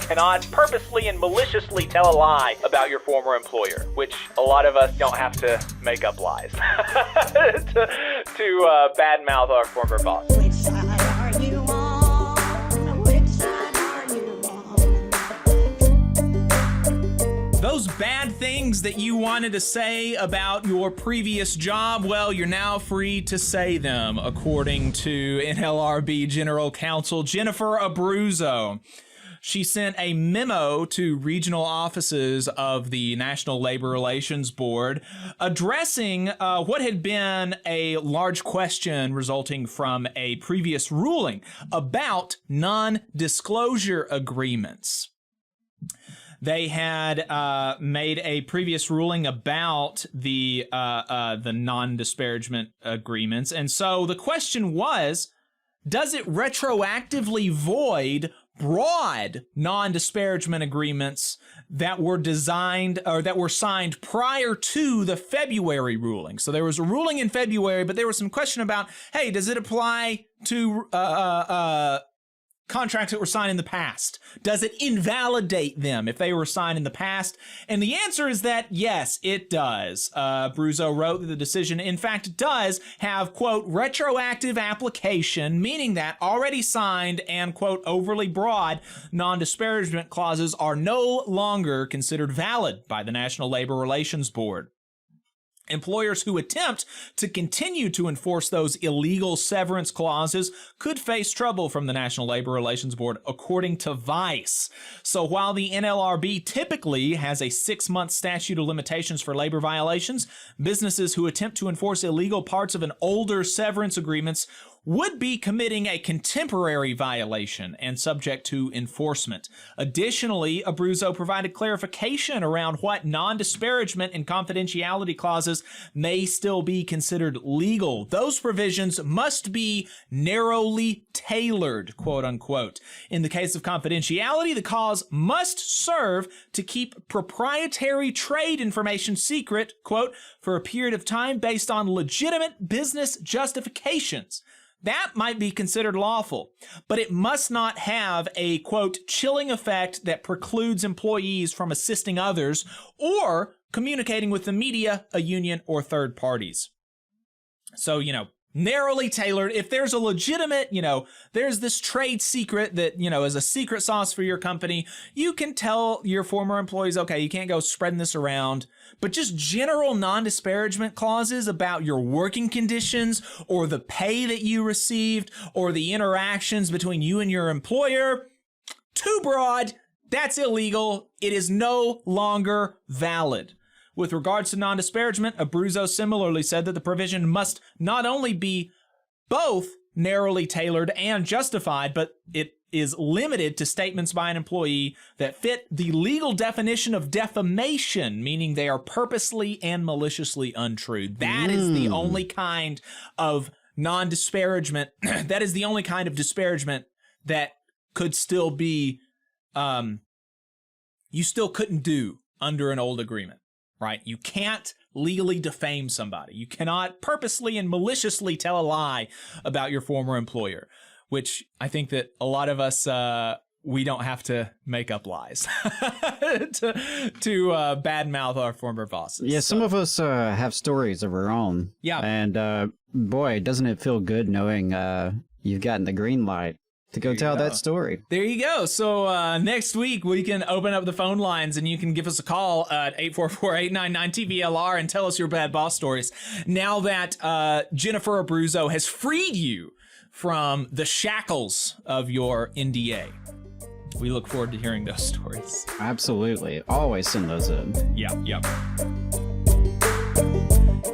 cannot purposely and maliciously tell a lie about your former employer, which a lot of us don't have to make up lies to badmouth our former boss. Which side are you on? Which side are you on? Those bad things that you wanted to say about your previous job, well, you're now free to say them, according to NLRB General Counsel Jennifer Abruzzo. She sent a memo to regional offices of the National Labor Relations Board addressing what had been a large question resulting from a previous ruling about non-disclosure agreements. They had made a previous ruling about the non-disparagement agreements, and so the question was, does it retroactively void broad non-disparagement agreements that were designed or that were signed prior to the February ruling? So there was a ruling in February, but there was some question about, hey, does it apply to contracts that were signed in the past? Does it invalidate them if they were signed in the past? And the answer is that yes, it does. Abruzzo wrote that the decision, in fact, does have, quote, retroactive application, meaning that already signed and, quote, overly broad non-disparagement clauses are no longer considered valid by the National Labor Relations Board. Employers who attempt to continue to enforce those illegal severance clauses could face trouble from the National Labor Relations Board, according to Vice. So while the NLRB typically has a 6-month statute of limitations for labor violations, businesses who attempt to enforce illegal parts of an older severance agreements would be committing a contemporary violation and subject to enforcement. Additionally, Abruzzo provided clarification around what non-disparagement and confidentiality clauses may still be considered legal. Those provisions must be narrowly tailored, quote unquote. In the case of confidentiality, the clause must serve to keep proprietary trade information secret, quote, for a period of time based on legitimate business justifications. That might be considered lawful, but it must not have a, quote, chilling effect that precludes employees from assisting others or communicating with the media, a union, or third parties. So, narrowly tailored. If there's a legitimate, there's this trade secret that, is a secret sauce for your company, you can tell your former employees, okay, you can't go spreading this around. But just general non-disparagement clauses about your working conditions or the pay that you received or the interactions between you and your employer, too broad. That's illegal. It is no longer valid. With regards to non-disparagement, Abruzzo similarly said that the provision must not only be both narrowly tailored and justified, but it is limited to statements by an employee that fit the legal definition of defamation, meaning they are purposely and maliciously untrue. That is the only kind of non-disparagement, that is the only kind of disparagement that could still be, you still couldn't do under an old agreement. Right? You can't legally defame somebody. You cannot purposely and maliciously tell a lie about your former employer, which I think that a lot of us, we don't have to make up lies to badmouth our former bosses. Yeah, some of us have stories of our own. Yeah. And boy, doesn't it feel good knowing you've gotten the green light to go tell that story. There you go. So next week, we can open up the phone lines and you can give us a call at 844-899-TVLR and tell us your bad boss stories. Now that Jennifer Abruzzo has freed you from the shackles of your NDA. We look forward to hearing those stories. Absolutely. Always send those in. Yep.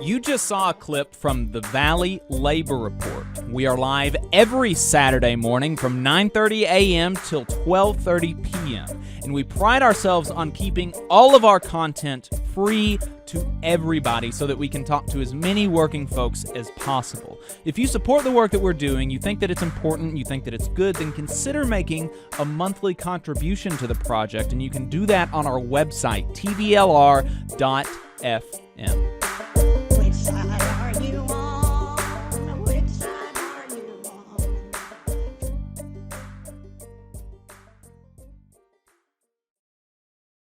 You just saw a clip from the Valley Labor Report. We are live every Saturday morning from 9:30 a.m. till 12:30 p.m. And we pride ourselves on keeping all of our content free to everybody so that we can talk to as many working folks as possible. If you support the work that we're doing, you think that it's important, you think that it's good, then consider making a monthly contribution to the project. And you can do that on our website, tvlr.fm.